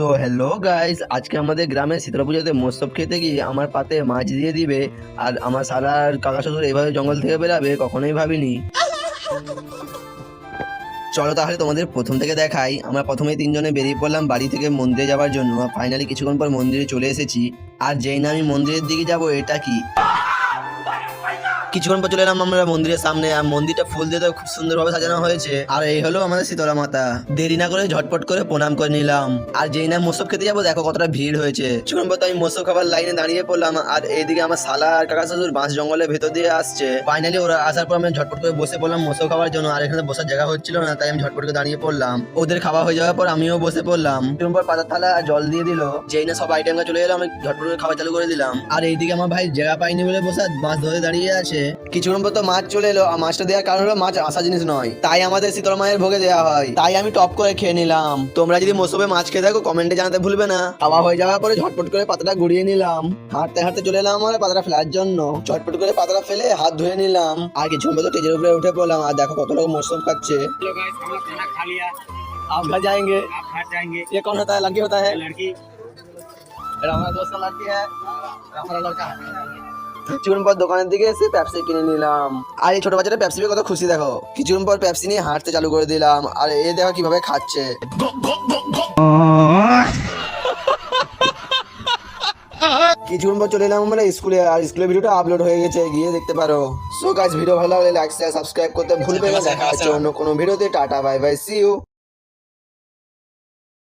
So hello guys, আজকে আমাদের গ্রামে শীতলা পুজোতে মৎস্য খেতে গিয়ে আমার পাতে মাছ দিয়ে দিবে আর আমার সালার কাকা শ্বশুর এইভাবে জঙ্গল থেকে বেরাবে কখনোই ভাবিনি। চলো তাহলে তোমাদের প্রথম থেকে দেখাই। আমরা প্রথমে তিনজনে বেরিয়ে পড়লাম বাড়ি থেকে মন্দিরে যাওয়ার জন্য। ফাইনালি কিছুক্ষণ পর মন্দিরে চলে এসেছি। আর যেই না আমি মন্দিরের দিকে যাব, এটা কি কিছুক্ষণ পর চলে এলাম আমরা মন্দিরের সামনে। আর মন্দিরটা ফুল দিয়ে তো খুব সুন্দরভাবে সাজানো হয়েছে। আর এই হলো আমাদের শীতলা মাতা। দেরি না করে ঝটপট করে প্রণাম করে নিলাম। আর যেই না মোসব খেতে যাবো, দেখো কতটা ভিড় হয়েছে। কিছুক্ষণ পর তো আমি মোসব খাবার লাইনে দাঁড়িয়ে পড়লাম। আর এইদিকে আমার শালা আর কাকা শ্বশুর বাঁশ জঙ্গলের ভেতর দিয়ে আসছে। ফাইনালি ওরা আসার পর আমি ঝটপট করে বসে পড়লাম মোসব খাওয়ার জন্য। আর এখানে বসার জায়গা হচ্ছিল না, তাই আমি ঝটপট করে দাঁড়িয়ে পড়লাম। ওদের খাওয়া হয়ে যাওয়ার পর আমিও বসে পড়লাম। কিছুক্ষণ পর পাতার থালা আর জল দিয়ে দিল। যেই না সব আইটেম চলে এলো, আমি ঝটপট করে খাওয়া চালু করে দিলাম। আর এইদিকে আমার ভাই জায়গা পাইনি বলে বসে মাছ ধরে দাঁড়িয়ে আছে। কিছুক্ষণ পর তো মাছ চলে এলো। আর মাছটা দেওয়ার কারণ হলো মাছ আসা জিনিস নয়, তাই আমাদের শীতলা মায়ের ভোগে দেওয়া হয়। তাই আমি টপ করে খেয়ে নিলাম। তোমরা যদি মৌসুমে মাছ খেয়ে থাকো কমেন্টে জানাতে ভুলবে না। খাওয়া হয়ে যাওয়ার পরে ঝটপট করে পাতাটা গুড়িয়ে নিলাম। হাঁটতে হাঁটতে চলে এলাম আমার পাতাটা ফেলার জন্য। ঝটপট করে পাতাটা ফেলে হাত ধুয়ে নিলাম। আর কিছুক্ষণ পর তো টেজের উপরে উঠে পড়লাম। আর দেখো কত লোক মৌসুম খাচ্ছে। हेलो गाइस, हम लोग खाना खा लिया। आप घर जाएंगे? आप घर जाएंगे। ये कौन होता है? लड़की होता है? लड़की हमारा दोस्त का लड़की है, हमारा लड़का है। কিছুক্ষণ পর দোকানের দিকে এসে পেপসি কিনে নিলাম। আর এই ছোট বাচ্চাটা পেপসি পেয়ে কত খুশি দেখো। কিছুক্ষণ পর পেপসি নিয়ে হাঁটতে চালু করে দিলাম। আর এ দেখো কিভাবে খাচ্ছে। কিছুক্ষণ পর চলে এলাম আমরা স্কুলে। আর স্কুলের ভিডিওটা আপলোড হয়ে গেছে, গিয়ে দেখতে পারো। সো গাইস, ভিডিও ভালো লাগলে লাইক শেয়ার সাবস্ক্রাইব করতে ভুলবে না। দেখা হচ্ছে অন্য কোনো ভিডিওতে। Tata bye bye, see you.